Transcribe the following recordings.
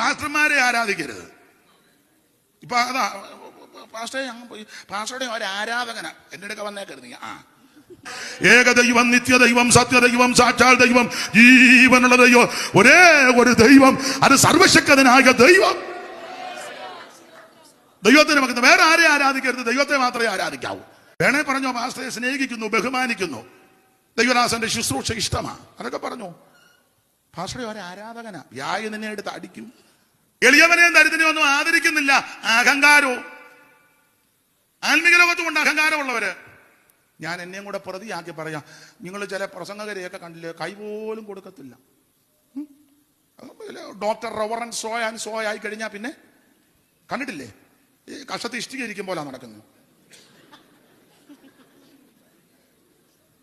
പാസ്റ്റർമാരെ ആരാധിക്കരുത്. ഇപ്പൊ അതാ പാസ്റ്ററുടെ ഒരു ആരാധകന എന്റെ അടുക്ക വന്നേക്കരുത്. ഏകദൈവം, നിത്യദൈവം, സത്യദൈവം, സാക്ഷാൽ ദൈവം, ജീവനുള്ള ദൈവം, ഒരേ ഒരു ദൈവം, അത് സർവശക്തനായ ദൈവം. ദൈവത്തെ നമുക്ക് വേറെ ആരെ ആരാധിക്കരുത്, ദൈവത്തെ മാത്രമേ ആരാധിക്കാവൂ. വേണേ പറഞ്ഞോ പാസ്റ്ററെ സ്നേഹിക്കുന്നു, ബഹുമാനിക്കുന്നു, ദൈവദാസന്റെ ശുശ്രൂഷ ഇഷ്ടമാണ്, അതൊക്കെ പറഞ്ഞു. പാസ്റ്ററെ ഒരു ആരാധകനാ, വ്യായ നിന്നെ എടുത്ത് അടിക്കും. എളിയവനെയും ദരിദ്രനെയും ഒന്നും ആദരിക്കുന്നില്ല. അഹങ്കാരവും ആത്മീക ലോകത്തുകൊണ്ട് അഹങ്കാരമുള്ളവര്. ഞാൻ എന്നെയും കൂടെ പ്രതിയാക്കി പറയാം, നിങ്ങൾ ചില പ്രസംഗകരെയൊക്കെ കണ്ടില്ലേ, കൈ പോലും കൊടുക്കത്തില്ല. ഡോക്ടർ റവറൻ സോ ആയി കഴിഞ്ഞാൽ പിന്നെ കണ്ടിട്ടില്ലേ, ഈ കഷത്തി ഇഷ്ടികരിക്കും പോലെ നടക്കുന്നു.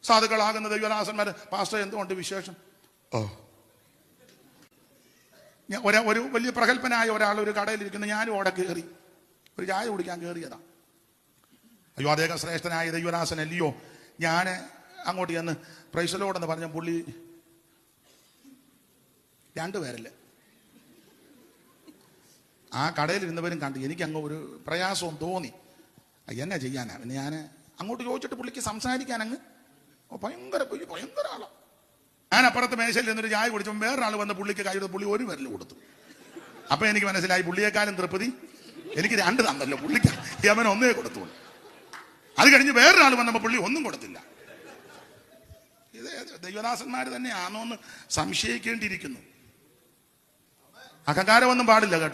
സാധുക്കളാകുന്ന ദൈവദാസന്മാര് പാസ്റ്റർ എന്തുകൊണ്ട് വിശേഷം? ഒരു വലിയ പ്രഗത്ഭനായ ഒരാൾ ഒരു കടയിലിരിക്കുന്നു, ഞാനും അവിടെ കയറി ഒരു ചായ കുടിക്കാൻ കയറിയതാ. അയ്യോ അദ്ദേഹം ശ്രേഷ്ഠനായ ദൈവദാസൻ അല്ലയോ. ഞാൻ അങ്ങോട്ട് ചെന്ന് പ്രൈസ് ദി ലോർഡ് എന്ന് പറഞ്ഞ പുള്ളി രണ്ടുപേരല്ലേ ആ കടയിലിരുന്നവരും കണ്ടു. എനിക്ക് അങ്ങ് ഒരു പ്രയാസവും തോന്നി. എന്നാ ചെയ്യാനാ? പിന്നെ ഞാൻ അങ്ങോട്ട് ചോദിച്ചിട്ട് പുള്ളിക്ക് സംസാരിക്കാൻ അങ്ങ് ഭയങ്കര ആളാ. ഞാൻ അപ്പുറത്ത് മേശയിൽ നിന്നൊരു ചായ കുടിച്ചപ്പോൾ വേറൊരാൾ വന്ന് പുള്ളിക്ക് കൈയുടെ പുള്ളി ഒരു വിരൽ കൊടുത്തു. അപ്പൊ എനിക്ക് മനസ്സിലായി പുള്ളിയെക്കാളും തൃപ്തി എനിക്ക് രണ്ട് തന്നല്ലോ, പുള്ളിക്ക് യമൻ ഒന്നേ കൊടുത്തു. അത് കഴിഞ്ഞ് വേറൊരാൾ വന്നപ്പോൾ പുള്ളി ഒന്നും കൊടുത്തില്ല. ഇത് ദൈവദാസന്മാർ തന്നെയാണോ എന്ന് സംശയിക്കേണ്ടിയിരിക്കുന്നു. അഹങ്കാരമൊന്നും പാടില്ല കേട്ടോ.